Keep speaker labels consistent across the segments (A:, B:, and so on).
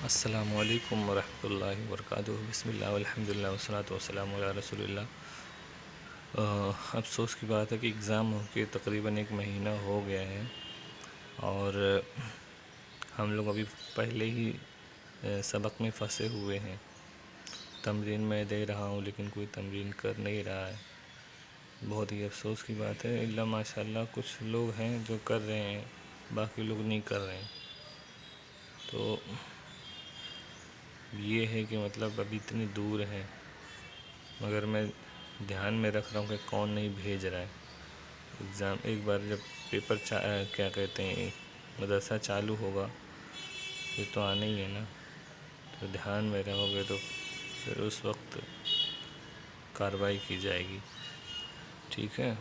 A: السلام علیکم ورحمۃ اللہ وبرکاتہ۔ بسم اللہ والحمد للہ والصلاۃ والسلام علی رسول اللہ۔ افسوس کی بات ہے کہ اگزام ہو کے تقریباً 1 مہینہ ہو گیا ہے اور ہم لوگ ابھی پہلے ہی سبق میں پھنسے ہوئے ہیں۔ تمرین میں دے رہا ہوں لیکن کوئی تمرین کر نہیں رہا ہے۔ بہت ہی افسوس کی بات ہے۔ اللہ ماشاء اللہ کچھ لوگ ہیں جو کر رہے ہیں، باقی لوگ نہیں کر رہے ہیں۔ تو یہ ہے کہ مطلب ابھی اتنی دور ہے، مگر میں دھیان میں رکھ رہا ہوں کہ کون نہیں بھیج رہا ہے ایگزام۔ ایک بار جب پیپر کیا کہتے ہیں مدرسہ چالو ہوگا یہ تو آنا ہی ہے نا، تو دھیان میں رہو گے تو پھر اس وقت کارروائی کی جائے گی، ٹھیک ہے۔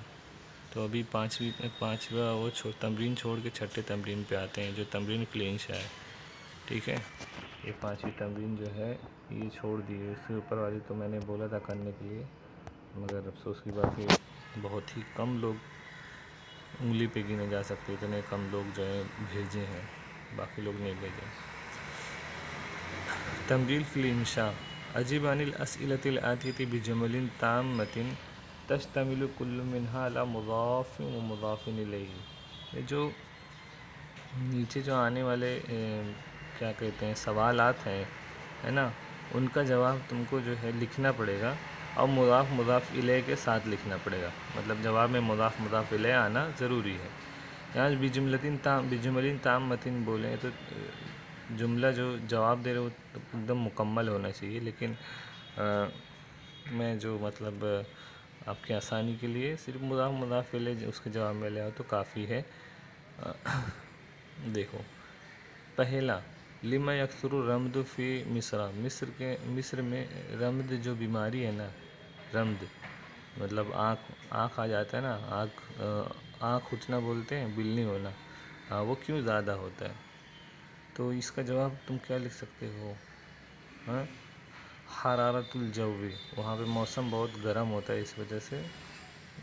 A: تو ابھی پانچواں وہ تمرین چھوڑ کے چھٹے تمرین پہ آتے ہیں، جو تمرین کلین شاہ ہے، ٹھیک ہے۔ یہ 5ویں تمرین جو ہے یہ چھوڑ دی ہے، اس سے اوپر والی تو میں نے بولا تھا کرنے کے لیے، مگر افسوس کی بات ہے بہت ہی کم لوگ، انگلی پہ گنے جا سکتے اتنے کم لوگ جو ہیں بھیجے ہیں، باقی لوگ نہیں بھیجے۔ تمرین فی الانشاء اجب عن الاسئلة الآتیة بجمل تامة تشتمل كل منها على مضاف ومضاف الیہ۔ یہ جو نیچے جو آنے والے کیا کہتے ہیں سوالات ہیں ہے نا، ان کا جواب تم کو جو ہے لکھنا پڑے گا، اور مضاف مضاف الیہ کے ساتھ لکھنا پڑے گا، مطلب جواب میں مضاف مضاف الیہ آنا ضروری ہے۔ یہاں بجمل تامۃ بولیں تو جملہ جو جواب دے رہے وہ ایک دم مکمل ہونا چاہیے، لیکن میں جو مطلب آپ کی آسانی کے لیے صرف مضاف مضاف الیہ اس کے جواب میں لے آؤ تو کافی ہے۔ دیکھو پہلا، لما یکثر الرمد فی مصر، مصر میں رمد جو بیماری ہے نا، رمد مطلب آنکھ آ جاتا ہے نا، آنکھ اٹھنا بولتے ہیں، بلنی ہونا، وہ کیوں زیادہ ہوتا ہے؟ تو اس کا جواب تم کیا لکھ سکتے ہو؟ حرارت الجو، وہاں پہ موسم بہت گرم ہوتا ہے اس وجہ سے،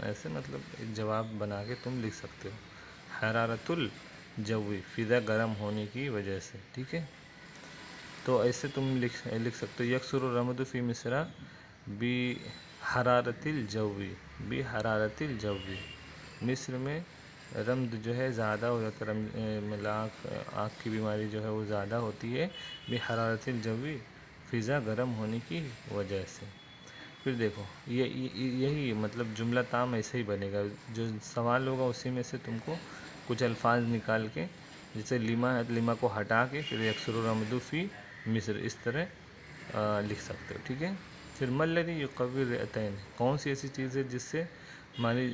A: ایسے مطلب ایک جواب بنا کے تم لکھ سکتے ہو، حرارت الجو، فضا گرم ہونے کی وجہ سے، ٹھیک ہے۔ تو ایسے تم لکھ سکتے ہو یکثر الرمد فی مصر بحرارت الجو، بحرارت الجو، مصر میں رمد جو ہے زیادہ ہو جاتا ہے، مطلب آنکھ کی بیماری جو ہے وہ زیادہ ہوتی ہے بحرارت الجو، فضا گرم ہونے کی وجہ سے۔ پھر دیکھو یہی مطلب جملہ تام ایسے ہی بنے گا، جو سوال ہوگا اسی میں سے تم کو کچھ الفاظ نکال کے، جیسے لما ہے لما کو ہٹا کے پھر یکثر الرمد فی مصر اس طرح لکھ سکتے ہو، ٹھیک ہے۔ پھر ما الذی یقوی الرئتین، کون سی ایسی چیز ہے جس سے ہماری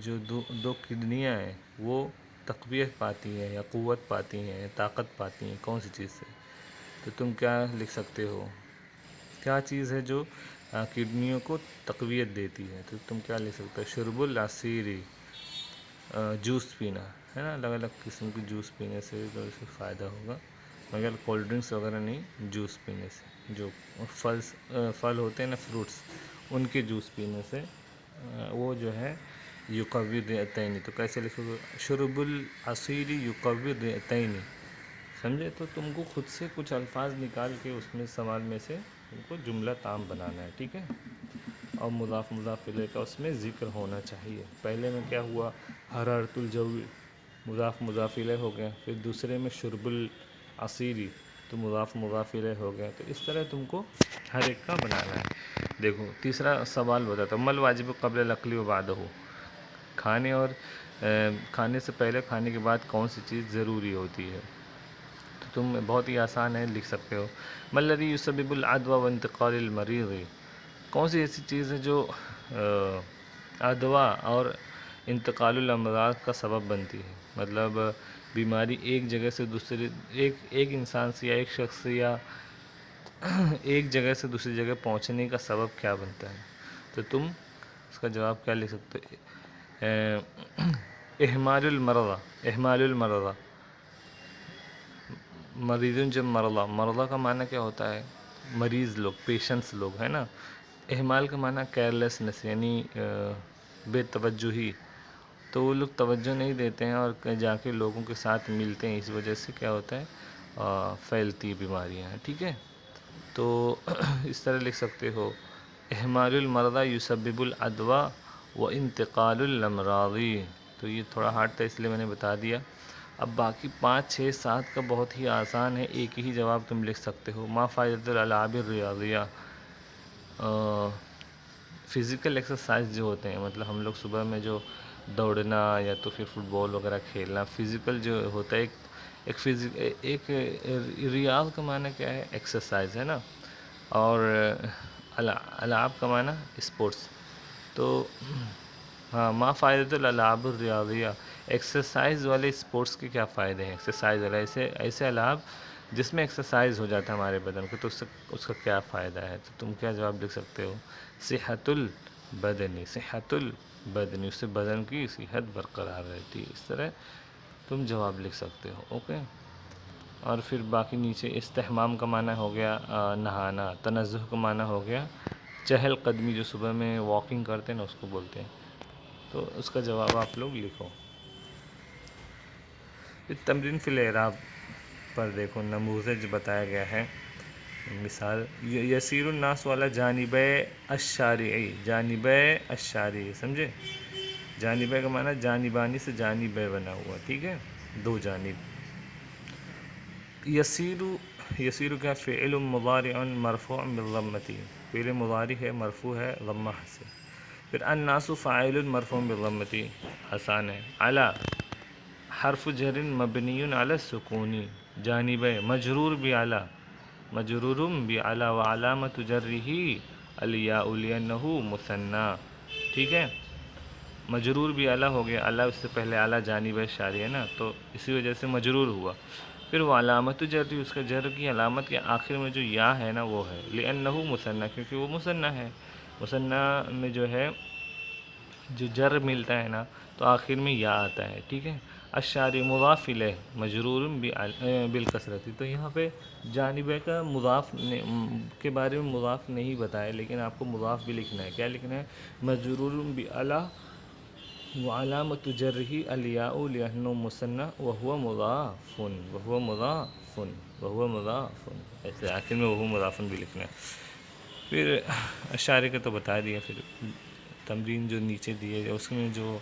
A: جو دو کڈنیاں ہیں وہ تقویت پاتی ہیں یا قوت پاتی ہیں، طاقت پاتی ہیں، کون سی چیز سے؟ تو تم کیا لکھ سکتے ہو؟ کیا چیز ہے جو کڈنیوں کو تقویت دیتی ہے؟ تو تم کیا لکھ سکتے ہو؟ شرب العصیر، جوس پینا ہے نا، الگ الگ قسم کی جوس پینے سے تو اسے فائدہ ہوگا، مگر کولڈ ڈرنکس وغیرہ نہیں، جوس پینے سے، جو پھل ہوتے ہیں نا، فروٹس، ان کے جوس پینے سے وہ جو ہے یقوی الرئتین۔ تو کیسے لکھو گے؟ شرب العصیر یقوی الرئتین، سمجھے؟ تو تم کو خود سے کچھ الفاظ نکال کے اس میں سوال میں سے تم کو جملہ تام بنانا ہے، ٹھیک ہے۔ اور مضاف مضاف الیہ کا اس میں ذکر ہونا چاہیے۔ پہلے میں کیا ہوا؟ حرارت الجو، مضاف مضاف الیہ ہو گیا، پھر دوسرے میں شرب العصیر تو مضاف مضاف الیہ ہو گیا۔ تو اس طرح تم کو ہر ایک کا بنانا ہے۔ دیکھو تیسرا سوال بتاتا ہوں، ما الواجب قبل الاکل و بعدہ، کھانے سے پہلے کھانے کے بعد کون سی چیز ضروری ہوتی ہے؟ تو تم بہت ہی آسان ہے، لکھ سکتے ہو ما الذی یسبب العدوى وانتقال المریض، کون سی ایسی چیز ہے جو عدویٰ اور انتقال الامراض کا سبب بنتی ہے؟ مطلب بیماری ایک جگہ سے دوسری، ایک انسان سے یا ایک شخص سے یا ایک جگہ سے دوسری جگہ پہنچنے کا سبب کیا بنتا ہے؟ تو تم اس کا جواب کیا لکھ سکتے ہو؟ اہمال المرضى، مریض جب مرضى کا معنی کیا ہوتا ہے؟ مریض لوگ، پیشنٹس لوگ، ہے نا۔ اہمال کا معنی کیئرلیسنس، یعنی بے توجہی، تو وہ لوگ توجہ نہیں دیتے ہیں اور جا کے لوگوں کے ساتھ ملتے ہیں، اس وجہ سے کیا ہوتا ہے؟ پھیلتی بیماریاں ہیں، ٹھیک ہے؟ تو اس طرح لکھ سکتے ہو اہمال المرضى یسبب الادویٰ و انتقال الامراض۔ تو یہ تھوڑا ہارڈ تھا اس لیے میں نے بتا دیا۔ اب باقی 5 6 7 کا بہت ہی آسان ہے، ایک ہی جواب تم لکھ سکتے ہو۔ ما فائدۃ الالعاب الریاضیہ، فزیکل ایکسرسائز جو ہوتے ہیں، مطلب ہم لوگ صبح میں جو دوڑنا یا تو پھر فٹ بال وغیرہ کھیلنا، فزیکل جو ہوتا ہے ایک ریاض کا معنی کیا ہے؟ ایکسرسائز ہے نا، اور العاب کا معنی اسپورٹس۔ تو ہاں، ما فائدۃ الالعاب الریاضیہ، ایکسرسائز والے اسپورٹس کے کیا فائدے ہیں؟ ایکسرسائز والے ایسے العاب جس میں ایکسرسائز ہو جاتا ہے ہمارے بدن کو، تو اس کا کیا فائدہ ہے؟ تو تم کیا جواب لکھ سکتے ہو؟ صحت البدنی، صحت البدنی، اس سے بدن کی صحت برقرار رہتی ہے۔ اس طرح تم جواب لکھ سکتے ہو، اوکے؟ اور پھر باقی نیچے استحمام کا معنی ہو گیا نہانا، تنزہ کا معنی ہو گیا چہل قدمی، جو صبح میں واکنگ کرتے ہیں نا اس کو بولتے ہیں۔ تو اس کا جواب آپ لوگ لکھو۔ تمرین فی الاعراب پر دیکھو، نموذج بتایا گیا ہے، مثال یسیر الناس والا جانب الشارعی، جانب الشارعی، سمجھے؟ جانب کا معنی جانبانی سے جانب بنا ہوا، ٹھیک ہے، 2 جانب۔ یسیر کا فعل مضارع مرفوع بالضمۃ، فعل مضارع ہے، مرفوع ہے ضمہ سے۔ پھر الناس فاعل مرفوع بالضمۃ، آسان ہے۔ علی حرف جر مبنی علی السکون، جانب مجرور بعلی، مجرور بعلی وعلامۃ جرہ الیاء لأنہ مثنی، ٹھیک ہے؟ مجرور بھی اعلیٰ ہو گیا، اعلیٰ اس سے پہلے اعلیٰ جانب شاری ہے نا، تو اسی وجہ سے مجرور ہوا۔ پھر وہ علامت جر، اس کا جر کی علامت کے آخر میں جو یا ہے نا وہ ہے لأنہ مثنی، کیونکہ وہ مثنی ہے۔ مثنی میں جو ہے جو جر ملتا ہے نا تو آخر میں یا آتا ہے، ٹھیک ہے؟ الشارع مضاف الیہ مجرور بالکسرۃ، تو یہاں پہ جانب کا مضاف کے بارے میں مضاف نہیں بتایا، لیکن آپ کو مضاف بھی لکھنا ہے۔ کیا لکھنا ہے؟ مجرور بعلی وعلامۃ جرہ الیاء لأنہ مثنی وہو مضاف، وہو مضاف، وہو مضاف، ایسے آخر میں وہو مضاف بھی لکھنا ہے۔ پھر اشارے کا تو بتا دیا۔ پھر تمرین جو نیچے دیے اس میں جو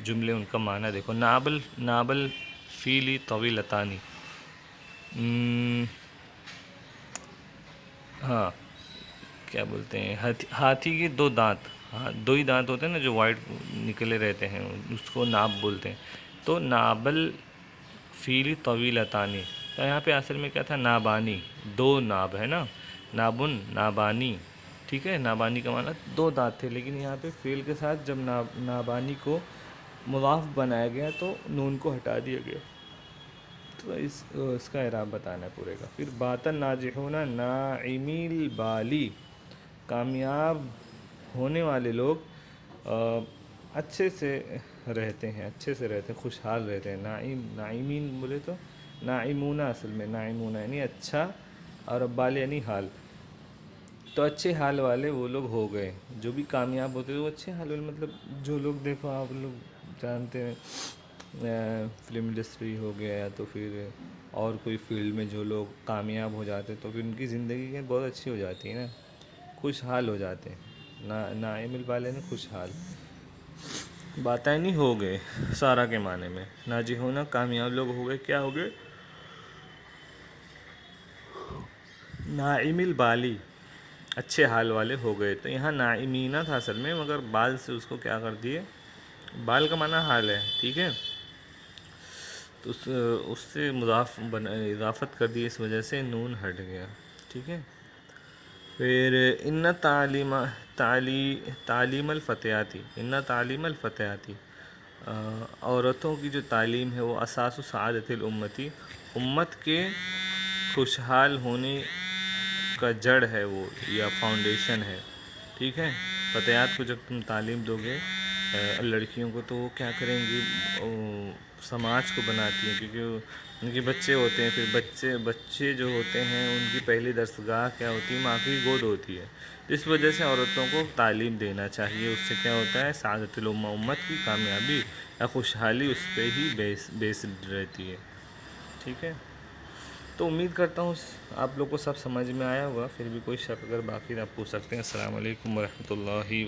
A: جملے ان کا معنی دیکھو، نابل فیلی طویلتانی، ہاں کیا بولتے ہیں، ہاتھی کے 2 دانت، ہاں 2 ہی دانت ہوتے ہیں نا جو وائٹ نکلے رہتے ہیں، اس کو ناب بولتے ہیں۔ تو نابل فیل طویلتانی، تو یہاں پہ اصل میں کیا تھا؟ نابانی، 2 ناب ہے نا، نابن نابانی، ٹھیک ہے؟ نابانی کا معنی 2 دانت تھے، لیکن یہاں پہ فیل کے ساتھ جب نابانی کو مضاف بنایا گیا تو نون کو ہٹا دیا گیا، تو اس کا اعراب بتانا ہے پورے کا۔ پھر بات الناجحون ناعمی البالی، کامیاب ہونے والے لوگ اچھے سے رہتے ہیں، اچھے سے رہتے ہیں، خوشحال رہتے ہیں۔ ناعمین بولے تو ناعمون، اصل میں ناعمون یعنی اچھا، اور بال یعنی حال، تو اچھے حال والے وہ لوگ ہو گئے جو بھی کامیاب ہوتے ہیں، وہ اچھے حال والے، مطلب جو لوگ دیکھو آپ لوگ جانتے ہیں فلم انڈسٹری ہو گیا یا تو پھر اور کوئی فیلڈ میں جو لوگ کامیاب ہو جاتے ہیں تو پھر ان کی زندگی بہت اچھی ہو جاتی ہے نا، خوشحال ہو جاتے ہیں۔ ناعم البال نے خوشحال، باتیں نہیں ہو گئے سارا کے معنی میں، ناجح ہونا کامیاب لوگ ہو گئے، کیا ہو گئے؟ ناعم البالی، اچھے حال والے ہو گئے۔ تو یہاں ناعمینہ تھا اصل میں، مگر بال سے اس کو کیا کر دیے، بال کا معنی حال ہے، ٹھیک ہے؟ تو اس سے اضافت کر دی، اس وجہ سے نون ہٹ گیا، ٹھیک ہے؟ پھر ان تعلیم الفتیاتی، ان تعلیم الفتیاتی، عورتوں کی جو تعلیم ہے وہ اساس سعادت الامتی، امت کے خوشحال ہونے کا جڑ ہے وہ، یا فاؤنڈیشن ہے، ٹھیک ہے؟ فتیات کو جب تم تعلیم دو گے لڑکیوں کو، تو وہ کیا کریں گی؟ سماج کو بناتی ہیں، کیونکہ ان کے بچے ہوتے ہیں، پھر بچے جو ہوتے ہیں ان کی پہلی درسگاہ کیا ہوتی ہے؟ ماں کی گود ہوتی ہے۔ اس وجہ سے عورتوں کو تعلیم دینا چاہیے، اس سے کیا ہوتا ہے؟ سعادت الامہ، امت کی کامیابی یا خوشحالی اس پہ ہی بیسڈ رہتی ہے، ٹھیک ہے، تو امید کرتا ہوں آپ لوگ کو سب سمجھ میں آیا ہوگا. پھر بھی کوئی شک اگر باقی آپ پوچھ سکتے ہیں. السلام علیکم ورحمۃ اللہ.